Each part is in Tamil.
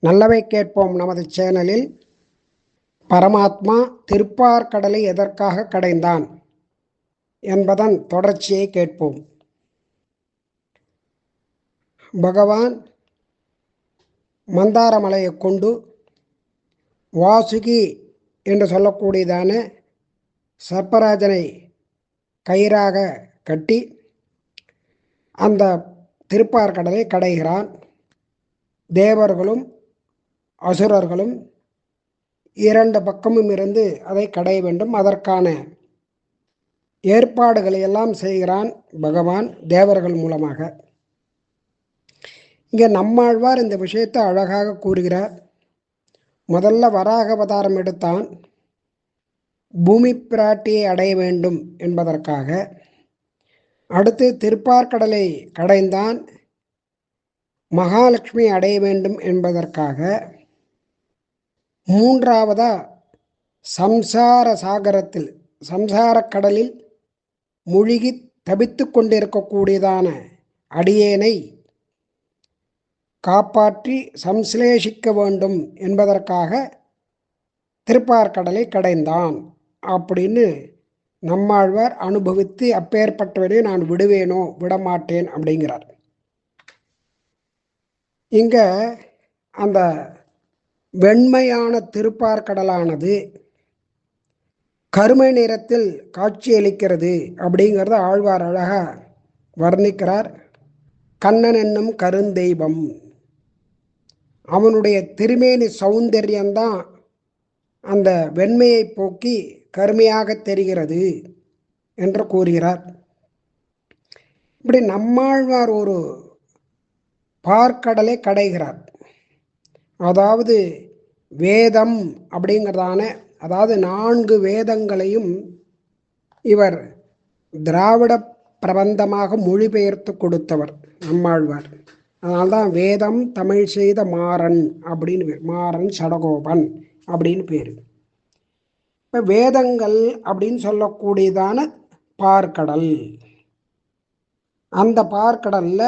நல்லவை கேட்போம் நமது சேனலில் பரமாத்மா திருப்பார்கடலை எதற்காக கடைந்தான் என்பதன் தொடர்ச்சியை கேட்போம். பகவான் மந்தாரமலையை கொண்டு வாசுகி என்று சொல்லக்கூடியதான சர்ப்பராஜனை கயிறாக கட்டி அந்த திருப்பார்கடலை கடைகிறான். தேவர்களும் அசுரர்களும் இரண்டு பக்கமும் இருந்து அதை கடைய வேண்டும். அதற்கான ஏற்பாடுகளை எல்லாம் செய்கிறான் பகவான் தேவர்கள் மூலமாக. இங்கே நம்மாழ்வார் இந்த விஷயத்தை அழகாக கூறுகிறார். முதல்ல வராக அவதாரம் எடுத்தான் பூமி பிராட்டியை அடைய வேண்டும் என்பதற்காக. அடுத்து திருப்பார்கடலை கடைந்தான் மகாலட்சுமி அடைய வேண்டும் என்பதற்காக. மூன்றாவதா சம்சார சாகரத்தில் சம்சாரக் கடலில் மூழ்கி தபித்து கொண்டிருக்கக்கூடியதான அடியேனை காப்பாற்றி சம்ஸ்லேஷிக்க வேண்டும் என்பதற்காக திருப்பார்கடலை கடைந்தான் அப்படின்னு நம்மாழ்வார் அனுபவித்து அப்பேற்பட்டவரை நான் விடுவேனோ விடமாட்டேன் அப்படிங்கிறார். இங்க அந்த வெண்மையான திருப்பார்கடலானது கருமை நிறத்தில் காட்சியளிக்கிறது அப்படிங்கிறத ஆழ்வார் அழகா வர்ணிக்கிறார். கண்ணன் என்னும் கருந்தெய்வம், அவனுடைய திருமேனி சௌந்தரியம்தான் அந்த வெண்மையை போக்கி கருமையாக தெரிகிறது என்று கூறுகிறார். இப்படி நம்மாழ்வார் ஒரு பார்க்கடலை கடைகிறார். அதாவது வேதம் அப்படிங்கிறதான அதாவது 4 வேதங்களையும் இவர் திராவிட பிரபந்தமாக மொழிபெயர்த்து கொடுத்தவர் நம்மாழ்வார். அதனால்தான் வேதம் தமிழ் செய்த மாறன் அப்படின்னு பேர், மாறன் சடகோபன் அப்படின்னு பேர். இப்போ வேதங்கள் அப்படின்னு சொல்லக்கூடியதான பார்க்கடல், அந்த பார்க்கடல்ல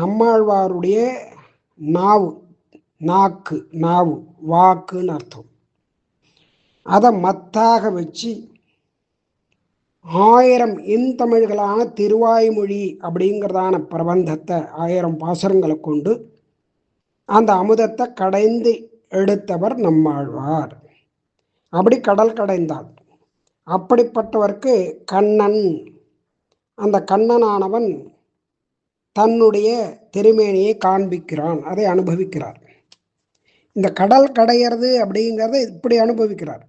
நம்மாழ்வாருடைய நாவு வாக்குன்னு அர்த்தம். அதை மத்தாக வச்சு 1000 இன்தமிழ்களான திருவாய்மொழி அப்படிங்கிறதான பிரபந்தத்தை 1000 பாசுரங்களை கொண்டு அந்த அமுதத்தை கடைந்து எடுத்தவர் நம்மாழ்வார். அப்படி கடல் கடைந்தார். அப்படிப்பட்டவருக்கு கண்ணன், அந்த கண்ணனானவன் தன்னுடைய திருமேனியை காண்பிக்கிறான், அதை அனுபவிக்கிறார். இந்த கடல் கடையிறது அப்படிங்கிறத இப்படி அனுபவிக்கிறார்.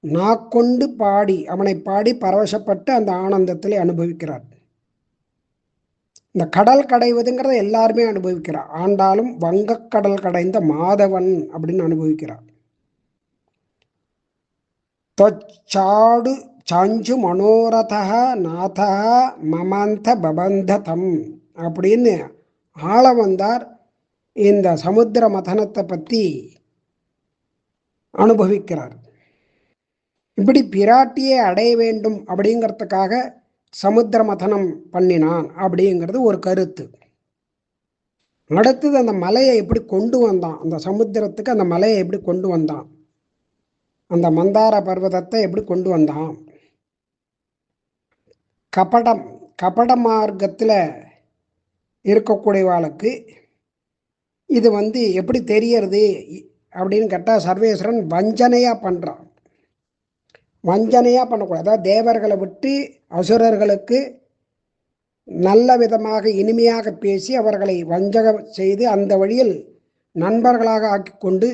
நாக்கொண்டு பாடி அவனை பாடி பரவசப்பட்டு அந்த ஆனந்தத்திலே அனுபவிக்கிறார். இந்த கடல் கடைவதுங்கிறத எல்லாருமே அனுபவிக்கிறார். ஆண்டாலும் வங்கக்கடல் கடைந்த மாதவன் அப்படின்னு அனுபவிக்கிறார். தொச்சாடு சாஞ்சு மனோரதா நாதா மமந்த பபந்ததம் அப்படின்னு ஆள வந்தார். இந்த சமுத்திர மதனத்தை பற்றி அனுபவிக்கிறார். இப்படி பிராட்டியை அடைய வேண்டும் அப்படிங்கிறதுக்காக சமுத்திர மதனம் பண்ணினான் அப்படிங்கிறது ஒரு கருத்து. அடுத்தது அந்த மலையை எப்படி கொண்டு வந்தான், அந்த சமுத்திரத்துக்கு அந்த மலையை எப்படி கொண்டு வந்தான், அந்த மந்தார பர்வதத்தை எப்படி கொண்டு வந்தான். கபட இருக்கக்கூடியவாளுக்கு இது எப்படி தெரியறது அப்படின்னு கேட்டால் சர்வேஸ்வரன் வஞ்சனையாக பண்ணுறான். வஞ்சனையாக பண்ணக்கூடாது. அதாவது தேவர்களை விட்டு அசுரர்களுக்கு நல்ல விதமாக இனிமையாக பேசி அவர்களை வஞ்சகம் செய்து அந்த வழியில் நண்பர்களாக ஆக்கி கொண்டு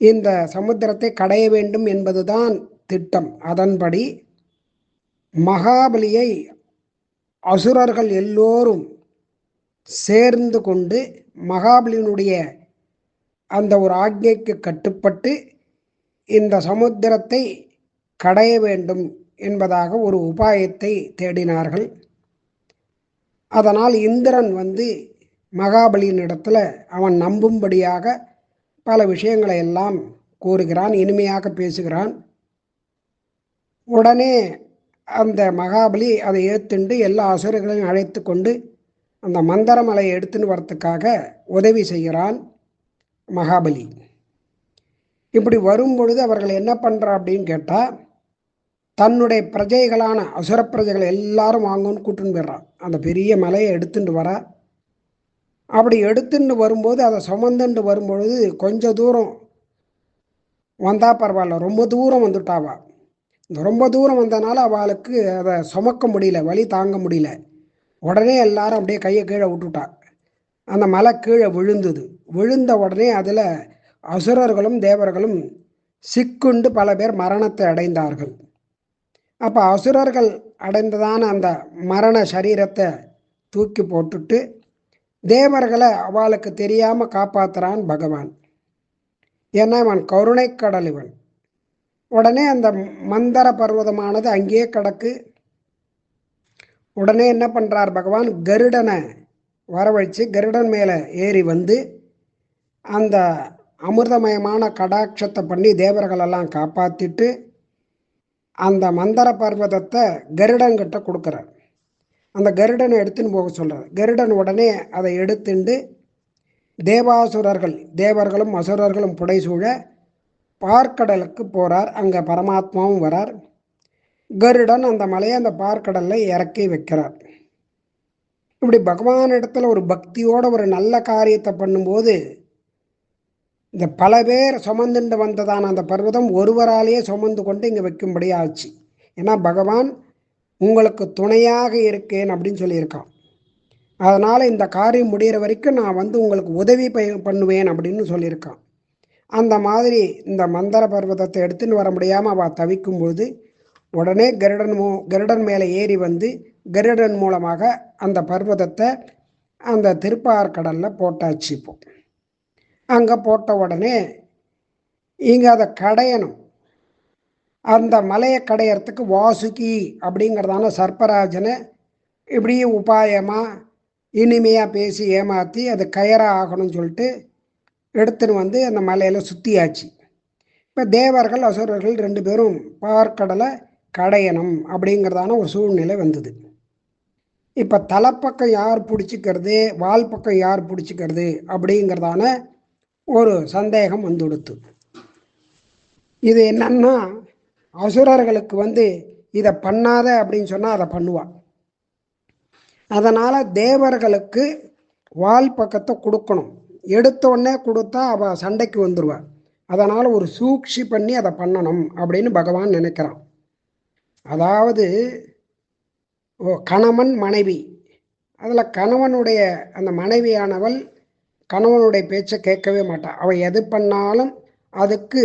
இந்த சமுத்திரத்தை கடைய வேண்டும் என்பதுதான் திட்டம். அதன்படி மகாபலியை அசுரர்கள் எல்லோரும் சேர்ந்து கொண்டு மகாபலியினுடைய அந்த ஒரு ஆக்ஞைக்கு கட்டுப்பட்டு இந்த சமுத்திரத்தை கடைய வேண்டும் என்பதாக ஒரு உபாயத்தை தேடினார்கள். அதனால் இந்திரன் மகாபலியின் இடத்துல அவன் நம்பும்படியாக பல விஷயங்களை எல்லாம் கூறுகிறான், இனிமையாக பேசுகிறான். உடனே அந்த மகாபலி அதை ஏற்றுண்டு எல்லா அசுரர்களையும் அழைத்து கொண்டு அந்த மந்தரமலையை எடுத்துன்னு வரத்துக்காக உதவி செய்கிறான். மகாபலி. இப்படி வரும்பொழுது அவர்கள் என்ன பண்ணுறா அப்படின்னு கேட்டால், தன்னுடைய பிரஜைகளான அசுர பிரஜைகள் எல்லாரும் வாங்கன்னு கூட்டுன்னு போயிடுறான். அந்த பெரிய மலையை எடுத்துட்டு வரா. அப்படி எடுத்துட்டு வரும்போது அதை சுமந்துட்டு வரும்பொழுது கொஞ்சம் தூரம் வந்தால் பரவாயில்ல, ரொம்ப தூரம் வந்துட்டாவா. ரொம்ப தூரம் வந்தனால அவளுக்கு அதை சுமக்க முடியல, வலி தாங்க முடியல. உடனே எல்லாரும் அப்படியே கையை கீழே விட்டுட்டா. அந்த மலை கீழே விழுந்தது. விழுந்த உடனே அதில் அசுரர்களும் தேவர்களும் சிக்குண்டு பல பேர் மரணத்தை அடைந்தார்கள். அப்போ அசுரர்கள் அடைந்ததான அந்த மரண சரீரத்தை தூக்கி போட்டுட்டு தேவர்களை அவளுக்கு தெரியாமல் காப்பாற்றுறான் பகவான். ஏன்னா இவன் கருணை கடல் இவன். உடனே அந்த மந்தர பர்வதமானது அங்கேயே கிடக்கு. உடனே என்ன பண்ணுறார் பகவான், கருடனை வரவழைச்சு கருடன் மேலே ஏறி வந்து அந்த அமிர்தமயமான கடாட்சத்தை பண்ணி தேவர்களெல்லாம் காப்பாற்றிட்டு அந்த மந்தர பர்வதத்தை கருடன்கிட்ட கொடுக்குறார். அந்த கருடனை எடுத்துன்னு போக சொல்கிறார். கருடன் உடனே அதை எடுத்துண்டு தேவாசுரர்கள், தேவர்களும் அசுரர்களும் புடைசூழ பார்க்கடலுக்கு போகிறார். அங்கே பரமாத்மாவும் வரார். கருடன் அந்த மலையை அந்த பார்க்கடலில் இறக்கி வைக்கிறார். இப்படி பகவான் இடத்துல ஒரு பக்தியோட ஒரு நல்ல காரியத்தை பண்ணும்போது இந்த பல பேர் சுமந்துண்டு வந்ததான அந்த பர்வதம் ஒருவராலேயே சுமந்து கொண்டு இங்கே வைக்கும்படி ஆச்சு. ஏன்னா பகவான் உங்களுக்கு துணையாக இருக்கேன் அப்படின்னு சொல்லியிருக்கான். அதனால் இந்த காரியம் முடிகிற வரைக்கும் நான் வந்து உங்களுக்கு உதவி பண்ணுவேன் அப்படின்னு சொல்லியிருக்கான். அந்த மாதிரி இந்த மந்தர பர்வதத்தை எடுத்துன்னு வர முடியாமல் அவள் தவிக்கும்போது உடனே கருடன் மேலே ஏறி வந்து கருடன் மூலமாக அந்த பர்வதத்தை அந்த திருப்பார்கடலில் போட்டாச்சு. இப்போ அங்கே போட்ட உடனே இங்கே அதை கடையணும். அந்த மலையை கடையறதுக்கு வாசுகி அப்படிங்கிறதான சர்ப்பராஜனை இப்படியே உபாயமாக இனிமையாக பேசி ஏமாற்றி அது கயராக ஆகணும்னு சொல்லிட்டு எடுத்துன்னு வந்து அந்த மலையில் சுற்றியாச்சு. இப்போ தேவர்கள் அசுரர்கள் 2 பேரும் பார்க்கடலை கடையணும் அப்படிங்கிறதான ஒரு சூழ்நிலை வந்தது. இப்போ தலைப்பக்கம் யார் பிடிச்சிக்கிறது, வால் பக்கம் யார் பிடிச்சிக்கிறது அப்படிங்கிறதான ஒரு சந்தேகம் வந்துடுத்து. இது என்னன்னா, அசுரர்களுக்கு வந்து இதை பண்ணாத அப்படின்னு சொன்னால் அதை பண்ணுவாள். அதனால் தேவர்களுக்கு வால் பக்கத்தை கொடுக்கணும். எடுத்தோடனே கொடுத்தா அவள் சண்டைக்கு வந்துடுவாள். அதனால் ஒரு சூழ்ச்சி பண்ணி அதை பண்ணணும் அப்படின்னு பகவான் நினைக்கிறான். அதாவது கணவன் மனைவி, அதில் கணவனுடைய அந்த மனைவியானவள் கணவனுடைய பேச்சை கேட்கவே மாட்டாள். அவள் எது பண்ணாலும் அதுக்கு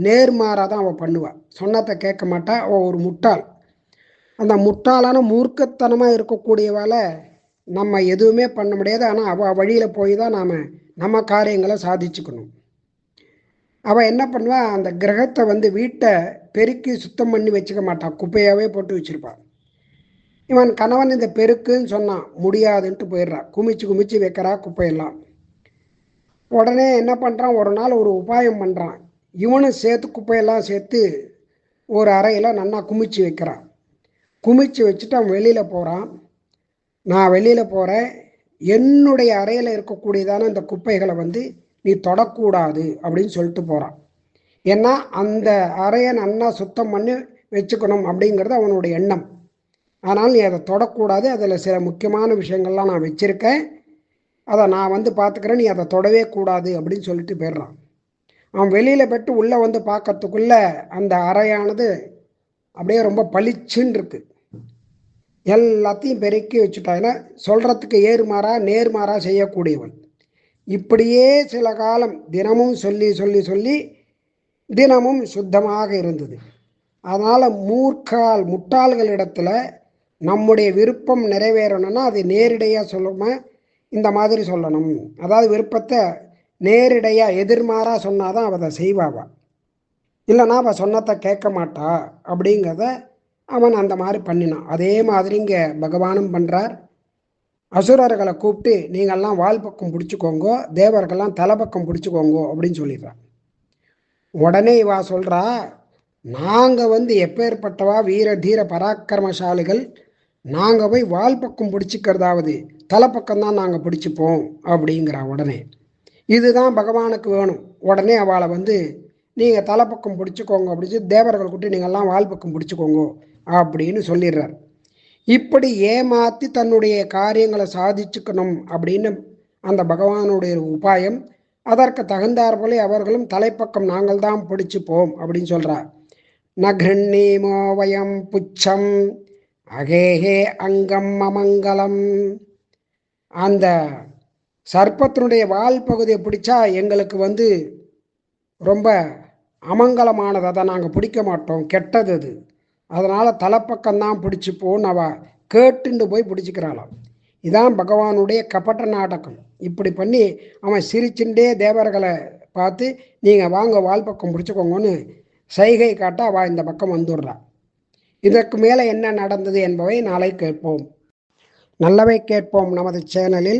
நேர்மாறாக தான் அவள் பண்ணுவாள். சொன்னதை கேட்க மாட்டாள். அவள் ஒரு முட்டாள். அந்த முட்டாளான மூர்க்கத்தனமாக இருக்கக்கூடியவாளை நம்ம எதுவுமே பண்ண முடியாது. ஆனால் அவள் வழியில் போய் தான் நம்ம காரியங்களை சாதிச்சுக்கணும். அவள் என்ன பண்ணுவா, அந்த கிரகத்தை வந்து வீட்டை பெருக்கி சுத்தம் பண்ணி வச்சுக்க மாட்டாள். குப்பையாகவே போட்டு வச்சுருப்பாள். இவன் கணவன் இந்த பெருக்குன்னு சொன்னான், முடியாதுன்ட்டு போயிடுறா. குமிச்சு வைக்கிறா குப்பையெல்லாம். உடனே என்ன பண்ணுறான், ஒரு நாள் ஒரு உபாயம் பண்ணுறான். இவனும் சேர்த்து குப்பையெல்லாம் சேர்த்து ஒரு அறையில் நல்லா குமிச்சு வைக்கிறான். குமிச்சு வச்சுட்டு அவன் வெளியில் போகிறான். நான் வெளியில் போகிறேன், என்னுடைய அறையில் இருக்கக்கூடியதான இந்த குப்பைகளை வந்து நீ தொடக்கூடாது அப்படின்னு சொல்லிட்டு போகிறான். ஏன்னா அந்த அறையை நல்லா சுத்தம் பண்ணி வச்சுக்கணும் அப்படிங்கிறது அவனுடைய எண்ணம். ஆனால் நீ அதை தொடக்கூடாது, அதில் சில முக்கியமான விஷயங்கள்லாம் நான் வச்சுருக்கேன், அதை நான் வந்து பார்த்துக்கிறேன், நீ அதை தொடவே கூடாது அப்படின்னு சொல்லிட்டு போயிடுறான். அவன் வெளியில் போய்ட்டு உள்ளே வந்து பார்க்கறதுக்குள்ளே அந்த அறையானது அப்படியே ரொம்ப பளிச்சுன்னு இருக்குது. எல்லாத்தையும் பெருக்கி வச்சுட்டான். ஏன்னா சொல்கிறதுக்கு நேர்மாறாக செய்யக்கூடியவன். இப்படியே சில காலம் தினமும் சொல்லி தினமும் சுத்தமாக இருந்தது. அதனால் முட்டாள்களிடத்தில் நம்முடைய விருப்பம் நிறைவேறணும்னா அது நேரிடையாக சொல்லாமல் இந்த மாதிரி சொல்லணும். அதாவது விருப்பத்தை நேரிடையாக எதிர்மாறாக சொன்னால் தான் அவள் அதை செய்வாவா, இல்லைனா அவள் சொன்னதை கேட்க மாட்டா அப்படிங்கிறத அவன் அந்த மாதிரி பண்ணினான். அதே மாதிரி இங்கே பகவானும் பண்ணுறார். அசுரர்களை கூப்பிட்டு நீங்கள்லாம் வால் பக்கம் பிடிச்சிக்கோங்கோ, தேவர்கள்லாம் தலைப்பக்கம் பிடிச்சிக்கோங்கோ அப்படின்னு சொல்லிடுறான். உடனே இவா சொல்கிறா, நாங்கள் வந்து எப்பேற்பட்டவா வீர தீர பராக்கிரமசாலிகள், நாங்கள் போய் வால் பக்கம் பிடிச்சிக்கிறதாவது தலைப்பக்கம்தான் நாங்கள் பிடிச்சிப்போம் அப்படிங்கிறா. உடனே இதுதான் பகவானுக்கு வேணும். உடனே அவளை வந்து நீங்கள் தலைப்பக்கம் பிடிச்சிக்கோங்க அப்படின்னு சொல்லி தேவர்கள் கூட்டி நீங்கள்லாம் வால் பக்கம் பிடிச்சிக்கோங்க அப்படின்னு சொல்லிடுறார். இப்படி ஏமாற்றி தன்னுடைய காரியங்களை சாதிச்சுக்கணும் அப்படின்னு அந்த பகவானுடைய உபாயம். அதற்கு தகுந்தாற் போல அவர்களும் தலைப்பக்கம் நாங்கள் தான் பிடிச்சிப்போம் அப்படின்னு சொல்கிறார். நகிருண்ணீமோ வயம் புச்சம் அகேஹே அங்கம் அமங்கலம். அந்த சர்ப்பத்தினுடைய வால் பகுதியை பிடிச்சா எங்களுக்கு வந்து ரொம்ப அமங்கலமானது, அதை நாங்கள் பிடிக்க மாட்டோம், கெட்டது அது, அதனால் தலைப்பக்கம்தான் பிடிச்சிப்போன்னு அவள் கேட்டுண்டு போய் பிடிச்சிக்கிறாளாம். இதான் பகவானுடைய கபட்ட நாடகம். இப்படி பண்ணி அவன் சிரிச்சுட்டே தேவர்களை பார்த்து நீங்கள் வாங்க வால் பக்கம் பிடிச்சிக்கோங்கன்னு சைகை காட்ட அவள் இந்த பக்கம் வந்துடுறாள். இதற்கு மேலே என்ன நடந்தது என்பவை நாளை கேட்போம். நல்லவை கேட்போம் நமது சேனலில்.